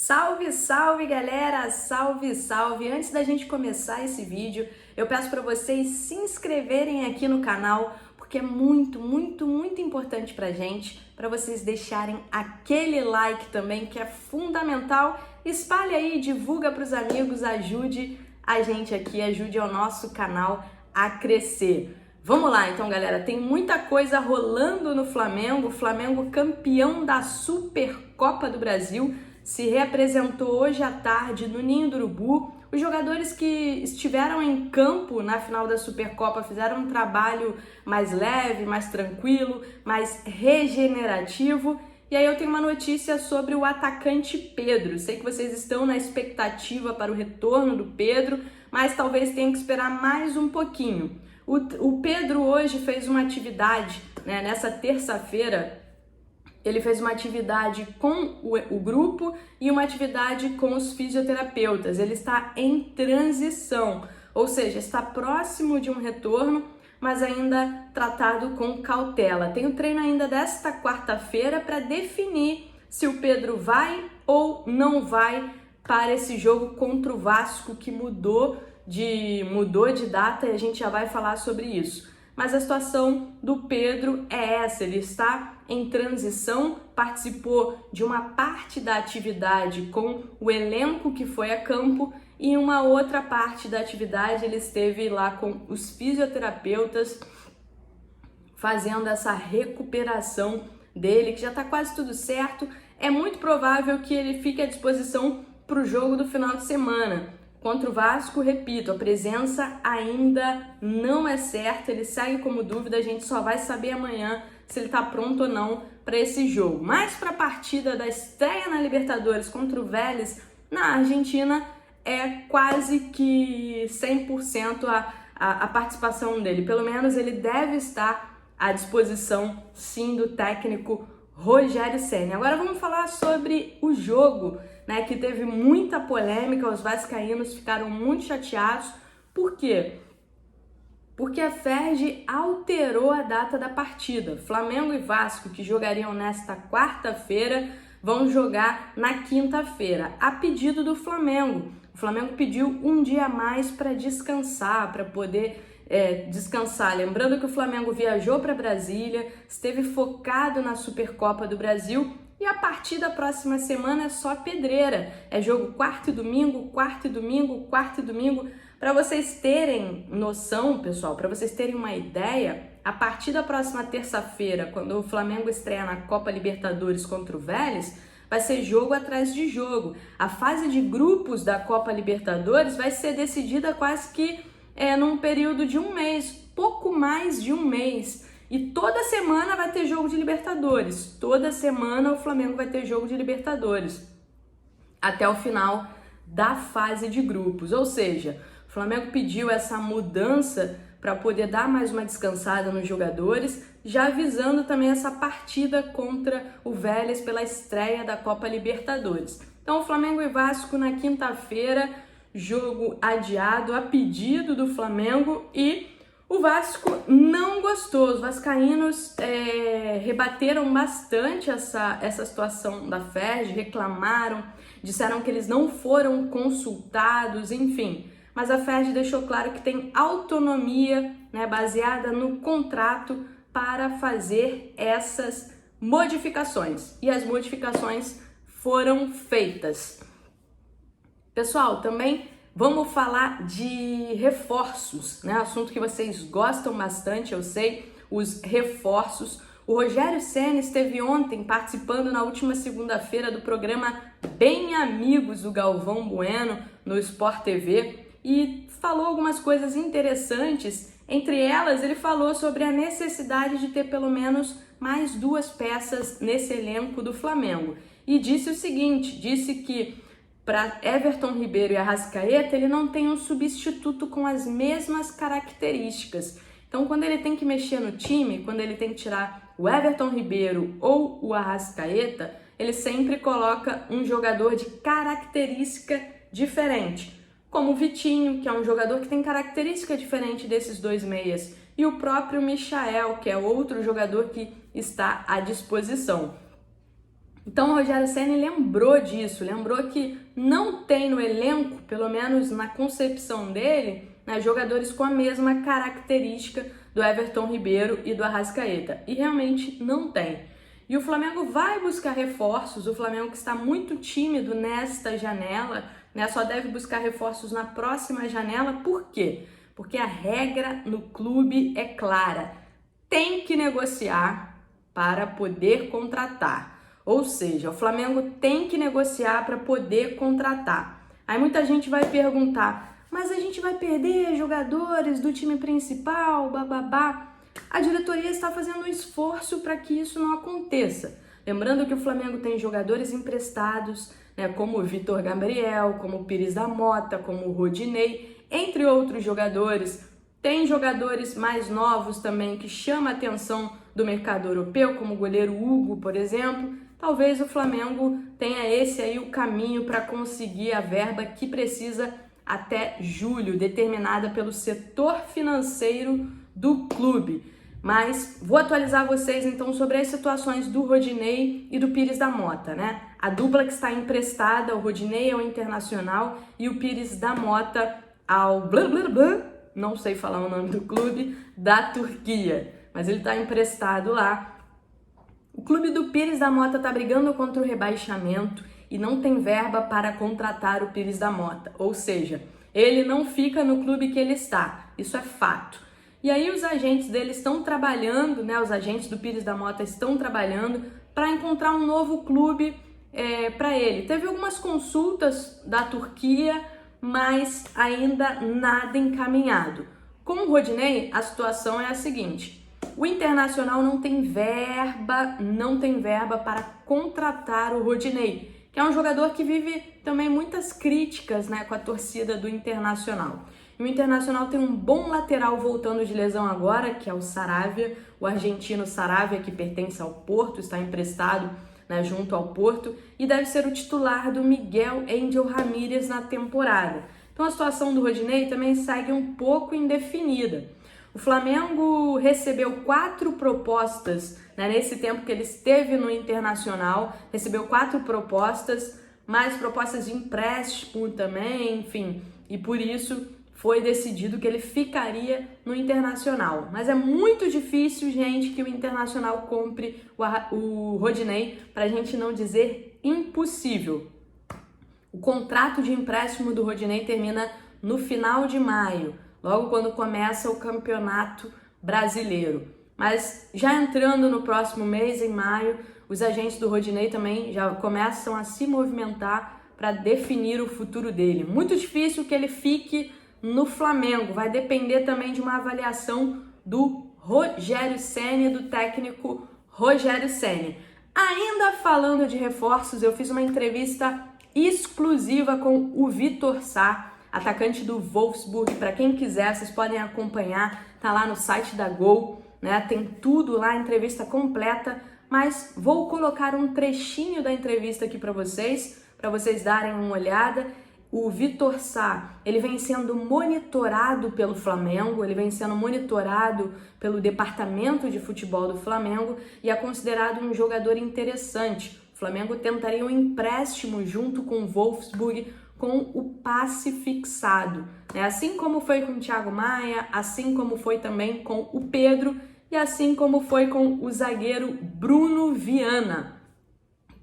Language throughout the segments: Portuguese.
Salve, salve galera, salve, salve! Antes da gente começar esse vídeo, eu peço para vocês se inscreverem aqui no canal, porque é muito importante pra gente, para vocês deixarem aquele like também, que é fundamental. Espalhe aí, divulga para os amigos, ajude a gente aqui, ajude o nosso canal a crescer. Vamos lá então, galera, tem muita coisa rolando no Flamengo, o Flamengo campeão da Supercopa do Brasil, se reapresentou hoje à tarde no Ninho do Urubu. Os jogadores que estiveram em campo na final da Supercopa fizeram um trabalho mais leve, mais tranquilo, mais regenerativo. E aí eu tenho uma notícia sobre o atacante Pedro. Sei que vocês estão na expectativa para o retorno do Pedro, mas talvez tenham que esperar mais um pouquinho. O Pedro hoje fez uma atividade, nessa terça-feira. Ele fez uma atividade com o grupo e uma atividade com os fisioterapeutas. Ele está em transição, ou seja, está próximo de um retorno, mas ainda tratado com cautela. Tem o treino ainda desta quarta-feira para definir se o Pedro vai ou não vai para esse jogo contra o Vasco, que mudou de data, e a gente já vai falar sobre isso. Mas a situação do Pedro é essa, ele está em transição, participou de uma parte da atividade com o elenco que foi a campo e uma outra parte da atividade ele esteve lá com os fisioterapeutas fazendo essa recuperação dele, que já está quase tudo certo. É muito provável que ele fique à disposição para o jogo do final de semana. Contra o Vasco, repito, a presença ainda não é certa, ele segue como dúvida, a gente só vai saber amanhã se ele está pronto ou não para esse jogo. Mas para a partida da estreia na Libertadores contra o Vélez, na Argentina, é quase que 100% a participação dele. Pelo menos ele deve estar à disposição, sim, do técnico Rogério Ceni. Agora vamos falar sobre o jogo, que teve muita polêmica, os vascaínos ficaram muito chateados. Por quê? Porque a Ferg alterou a data da partida. Flamengo e Vasco, que jogariam nesta quarta-feira, vão jogar na quinta-feira, a pedido do Flamengo. O Flamengo pediu um dia a mais para descansar, para poder descansar. Lembrando que o Flamengo viajou para Brasília, esteve focado na Supercopa do Brasil e a partir da próxima semana é só pedreira. É jogo quarta e domingo, quarta e domingo, quarta e domingo. Para vocês terem noção, pessoal, para vocês terem uma ideia, a partir da próxima terça-feira, quando o Flamengo estreia na Copa Libertadores contra o Vélez, vai ser jogo atrás de jogo. A fase de grupos da Copa Libertadores vai ser decidida quase que num período de um mês, pouco mais de um mês. E toda semana vai ter jogo de Libertadores. Toda semana o Flamengo vai ter jogo de Libertadores. Até o final da fase de grupos. Ou seja, o Flamengo pediu essa mudança para poder dar mais uma descansada nos jogadores, já visando também essa partida contra o Vélez pela estreia da Copa Libertadores. Então, o Flamengo e Vasco na quinta-feira, jogo adiado a pedido do Flamengo, e o Vasco não gostou. Os vascaínos rebateram bastante essa situação da Ferg, reclamaram, disseram que eles não foram consultados, enfim. Mas a Ferg deixou claro que tem autonomia, baseada no contrato, para fazer essas modificações. E as modificações foram feitas. Pessoal, também vamos falar de reforços, assunto que vocês gostam bastante, eu sei, os reforços. O Rogério Ceni esteve ontem participando na última segunda-feira do programa Bem Amigos do Galvão Bueno no Sport TV e falou algumas coisas interessantes. Entre elas, ele falou sobre a necessidade de ter pelo menos mais duas peças nesse elenco do Flamengo. E disse o seguinte, disse que para Everton Ribeiro e Arrascaeta, ele não tem um substituto com as mesmas características. Então, quando ele tem que mexer no time, quando ele tem que tirar o Everton Ribeiro ou o Arrascaeta, ele sempre coloca um jogador de característica diferente, como o Vitinho, que é um jogador que tem característica diferente desses dois meias, e o próprio Michael, que é outro jogador que está à disposição. Então o Rogério Ceni lembrou disso, lembrou que não tem no elenco, pelo menos na concepção dele, né, jogadores com a mesma característica do Everton Ribeiro e do Arrascaeta. E realmente não tem. E o Flamengo vai buscar reforços, o Flamengo que está muito tímido nesta janela, né, só deve buscar reforços na próxima janela. Por quê? Porque a regra no clube é clara. Tem que negociar para poder contratar. Ou seja, o Flamengo tem que negociar para poder contratar. Aí muita gente vai perguntar, mas a gente vai perder jogadores do time principal, bababá. A diretoria está fazendo um esforço para que isso não aconteça. Lembrando que o Flamengo tem jogadores emprestados, né, como o Vitor Gabriel, como o Pires da Mota, como o Rodinei, entre outros jogadores. Tem jogadores mais novos também que chamam a atenção do mercado europeu, como o goleiro Hugo, por exemplo. Talvez o Flamengo tenha esse aí o caminho para conseguir a verba que precisa até julho, determinada pelo setor financeiro do clube. Mas vou atualizar vocês então sobre as situações do Rodinei e do Pires da Mota, né? A dupla que está emprestada, o Rodinei ao Internacional e o Pires da Mota ao não sei falar o nome do clube, da Turquia, mas ele está emprestado lá. O clube do Pires da Mota está brigando contra o rebaixamento e não tem verba para contratar o Pires da Mota, ou seja, ele não fica no clube que ele está, isso é fato. E aí os agentes dele estão trabalhando, né? Os agentes do Pires da Mota estão trabalhando para encontrar um novo clube para ele. Teve algumas consultas da Turquia, mas ainda nada encaminhado. Com o Rodinei, a situação é a seguinte: o Internacional não tem verba para contratar o Rodinei, que é um jogador que vive também muitas críticas, né, com a torcida do Internacional. E o Internacional tem um bom lateral voltando de lesão agora, que é o Saravia, o argentino Saravia, que pertence ao Porto, está emprestado, né, junto ao Porto, e deve ser o titular do Miguel Ángel Ramírez na temporada. Então a situação do Rodinei também segue um pouco indefinida. O Flamengo recebeu 4 propostas, né, nesse tempo que ele esteve no Internacional, recebeu 4 propostas, mais propostas de empréstimo também, enfim, e por isso foi decidido que ele ficaria no Internacional. Mas é muito difícil, gente, que o Internacional compre o Rodinei, para a gente não dizer impossível. O contrato de empréstimo do Rodinei termina no final de maio, logo quando começa o Campeonato Brasileiro. Mas já entrando no próximo mês, em maio, os agentes do Rodinei também já começam a se movimentar para definir o futuro dele. Muito difícil que ele fique no Flamengo, vai depender também de uma avaliação do Rogério Ceni, do técnico Rogério Ceni. Ainda falando de reforços, eu fiz uma entrevista exclusiva com o Vitor Sá, atacante do Wolfsburg. Para quem quiser, vocês podem acompanhar, tá lá no site da Gol, né? Tem tudo lá, entrevista completa, mas vou colocar um trechinho da entrevista aqui para vocês darem uma olhada. O Vitor Sá, ele vem sendo monitorado pelo Flamengo, ele vem sendo monitorado pelo departamento de futebol do Flamengo e é considerado um jogador interessante. O Flamengo tentaria um empréstimo junto com o Wolfsburg com o passe fixado, né? Assim como foi com o Thiago Maia, assim como foi também com o Pedro e assim como foi com o zagueiro Bruno Viana.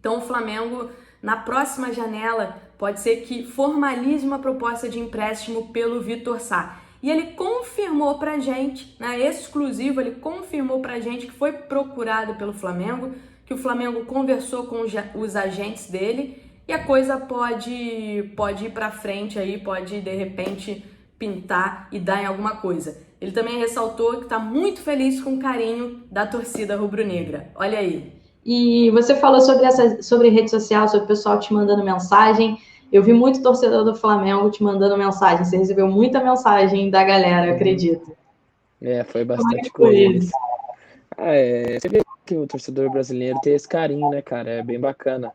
Então o Flamengo, na próxima janela, pode ser que formalize uma proposta de empréstimo pelo Vitor Sá. E ele confirmou pra gente, né, exclusivo, ele confirmou pra gente que foi procurado pelo Flamengo, que o Flamengo conversou com os agentes dele e a coisa pode ir pra frente aí, pode de repente pintar e dar em alguma coisa. Ele também ressaltou que tá muito feliz com o carinho da torcida rubro-negra. Olha aí. E você falou sobre rede social, sobre o pessoal te mandando mensagem. Eu vi muito torcedor do Flamengo te mandando mensagem. Você recebeu muita mensagem da galera, eu acredito. Foi Como é bastante que foi coisa. isso? Você vê que o torcedor brasileiro tem esse carinho, né, cara? É bem bacana.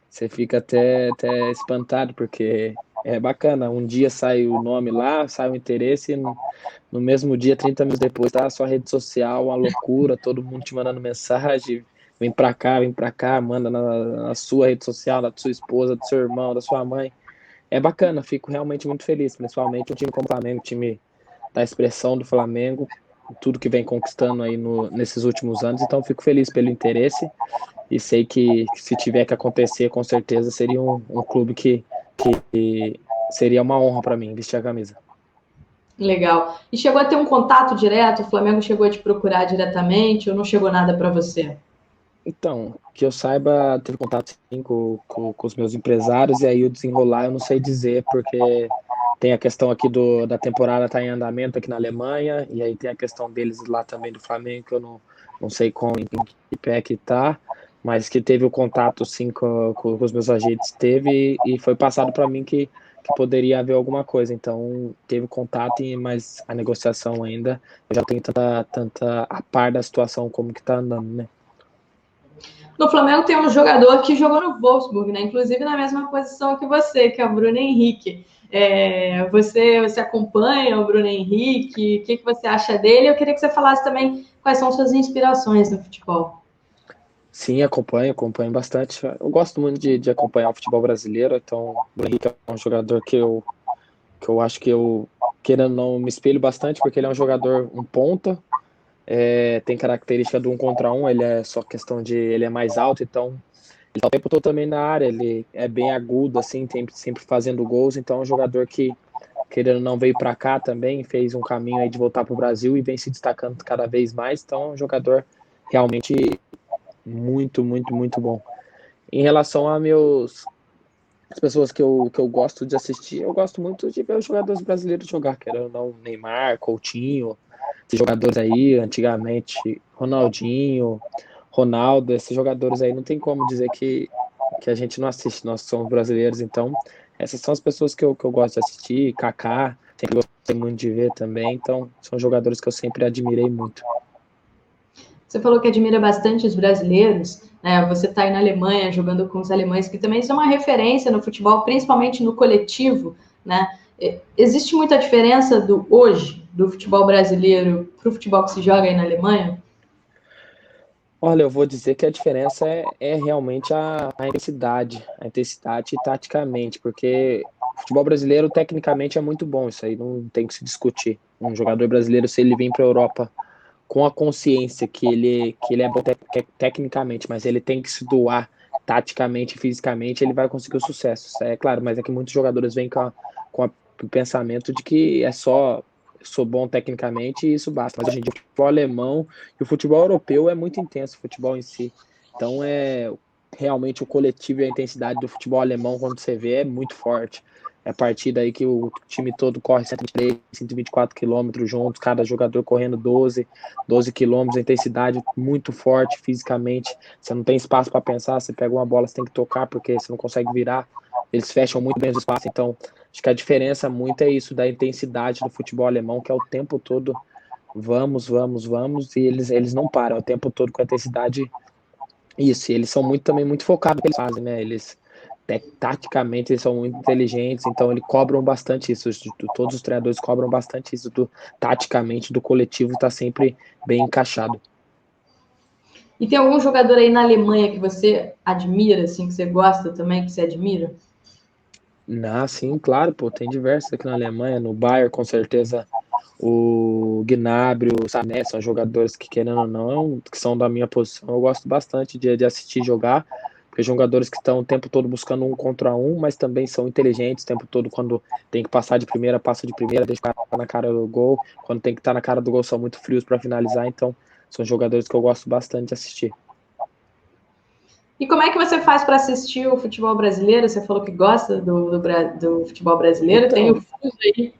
Você fica até espantado, porque é bacana. Um dia sai o nome lá, sai o interesse, e no mesmo dia, 30 minutos depois, tá a sua rede social, uma loucura, todo mundo te mandando mensagem, vem pra cá, manda na sua rede social, da sua esposa, do seu irmão, da sua mãe. É bacana, fico realmente muito feliz, principalmente um time como o Flamengo, time da expressão do Flamengo, tudo que vem conquistando aí nesses últimos anos, então fico feliz pelo interesse e sei que se tiver que acontecer, com certeza seria um clube que seria uma honra para mim vestir a camisa. Legal. E chegou a ter um contato direto? O Flamengo chegou a te procurar diretamente ou não chegou nada para você? Então, que eu saiba, teve contato sim com os meus empresários, e aí o desenrolar eu não sei dizer, porque tem a questão aqui da temporada tá em andamento aqui na Alemanha, e aí tem a questão deles lá também do Flamengo, que eu não sei em que pé que tá, mas que teve o contato sim com os meus agentes, teve, e foi passado para mim que poderia haver alguma coisa, então teve contato, mas a negociação ainda, eu já tenho tanta a par da situação como que tá andando, né? No Flamengo tem um jogador que jogou no Wolfsburg, né? Inclusive na mesma posição que você, que é o Bruno Henrique. Você acompanha o Bruno Henrique? O que você acha dele? Eu queria que você falasse também quais são suas inspirações no futebol. Sim, acompanho bastante. Eu gosto muito de acompanhar o futebol brasileiro, então o Henrique é um jogador que eu acho que eu, querendo ou não, me espelho bastante, porque ele é um jogador, um ponta, tem característica do 1 contra 1, ele é só questão ele é mais alto, então ele tá o tempo todo também na área, ele é bem agudo, assim, sempre fazendo gols, então é um jogador que, querendo ou não, veio para cá também, fez um caminho aí de voltar para o Brasil e vem se destacando cada vez mais, então é um jogador realmente muito bom. Em relação as pessoas que eu gosto de assistir, eu gosto muito de ver os jogadores brasileiros jogar, querendo ou não, Neymar, Coutinho, esses jogadores aí, antigamente, Ronaldinho, Ronaldo, esses jogadores aí, não tem como dizer que a gente não assiste, nós somos brasileiros, então essas são as pessoas que eu gosto de assistir, Kaká, sempre gostei muito de ver também, então são jogadores que eu sempre admirei muito. Você falou que admira bastante os brasileiros, né? Você está aí na Alemanha jogando com os alemães, que também são uma referência no futebol, principalmente no coletivo, né? Existe muita diferença do hoje, do futebol brasileiro para o futebol que se joga aí na Alemanha? Olha, eu vou dizer que a diferença é realmente a intensidade taticamente, porque o futebol brasileiro tecnicamente é muito bom, isso aí não tem que se discutir. Um jogador brasileiro, se ele vir para a Europa com a consciência que ele é bom tecnicamente, mas ele tem que se doar taticamente e fisicamente, ele vai conseguir o sucesso. Isso é claro, mas é que muitos jogadores vêm com o pensamento de que é só sou bom tecnicamente e isso basta. Mas hoje em dia o futebol alemão e o futebol europeu é muito intenso, o futebol em si. Então realmente o coletivo e a intensidade do futebol alemão, quando você vê, é muito forte. É a partir daí que o time todo corre 123, 124 quilômetros juntos, cada jogador correndo 12 quilômetros, a intensidade muito forte fisicamente. Você não tem espaço para pensar, você pega uma bola, você tem que tocar porque você não consegue virar. Eles fecham muito bem os espaços, então acho que a diferença muito é isso da intensidade do futebol alemão, que é o tempo todo vamos, e eles não param, é o tempo todo com a intensidade. Isso, e eles são também muito focados no que eles fazem, né? Taticamente eles são muito inteligentes, então eles cobram bastante isso. Todos os treinadores cobram bastante isso taticamente do coletivo tá sempre bem encaixado. E tem algum jogador aí na Alemanha que você admira, assim, que você gosta também, que você admira? Sim, claro, pô, tem diversos aqui na Alemanha, no Bayern, com certeza, o Gnabry, o Sané, são jogadores que, querendo ou não, que são da minha posição, eu gosto bastante de assistir jogar, porque jogadores que estão o tempo todo buscando 1 contra 1, mas também são inteligentes o tempo todo, quando tem que passar de primeira, passa de primeira, deixa o cara na cara do gol, quando tem que estar na cara do gol são muito frios para finalizar, então são jogadores que eu gosto bastante de assistir. E como é que você faz para assistir o futebol brasileiro? Você falou que gosta do futebol brasileiro, tem o Então, Fuso aí.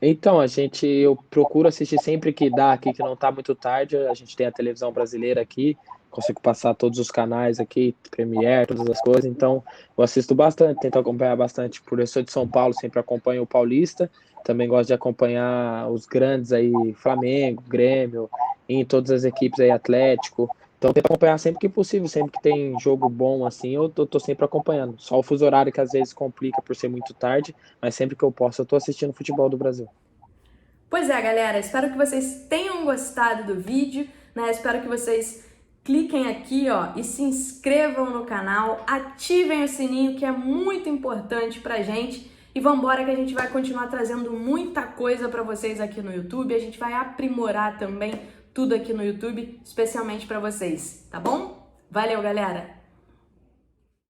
Então, eu procuro assistir sempre que dá aqui, que não tá muito tarde. A gente tem a televisão brasileira aqui, consigo passar todos os canais aqui, Premiere, todas as coisas. Então, eu assisto bastante, tento acompanhar bastante. Por eu sou de São Paulo, sempre acompanho o Paulista. Também gosto de acompanhar os grandes aí, Flamengo, Grêmio, em todas as equipes aí, Atlético. Então, tento acompanhar sempre que possível, sempre que tem jogo bom assim, eu tô sempre acompanhando. Só o fuso horário que às vezes complica por ser muito tarde, mas sempre que eu posso, eu tô assistindo futebol do Brasil. Pois é, galera, espero que vocês tenham gostado do vídeo, né? Espero que vocês cliquem aqui, ó, e se inscrevam no canal, ativem o sininho, que é muito importante pra gente. E vambora que a gente vai continuar trazendo muita coisa pra vocês aqui no YouTube. A gente vai aprimorar também tudo aqui no YouTube, especialmente pra vocês, tá bom? Valeu, galera!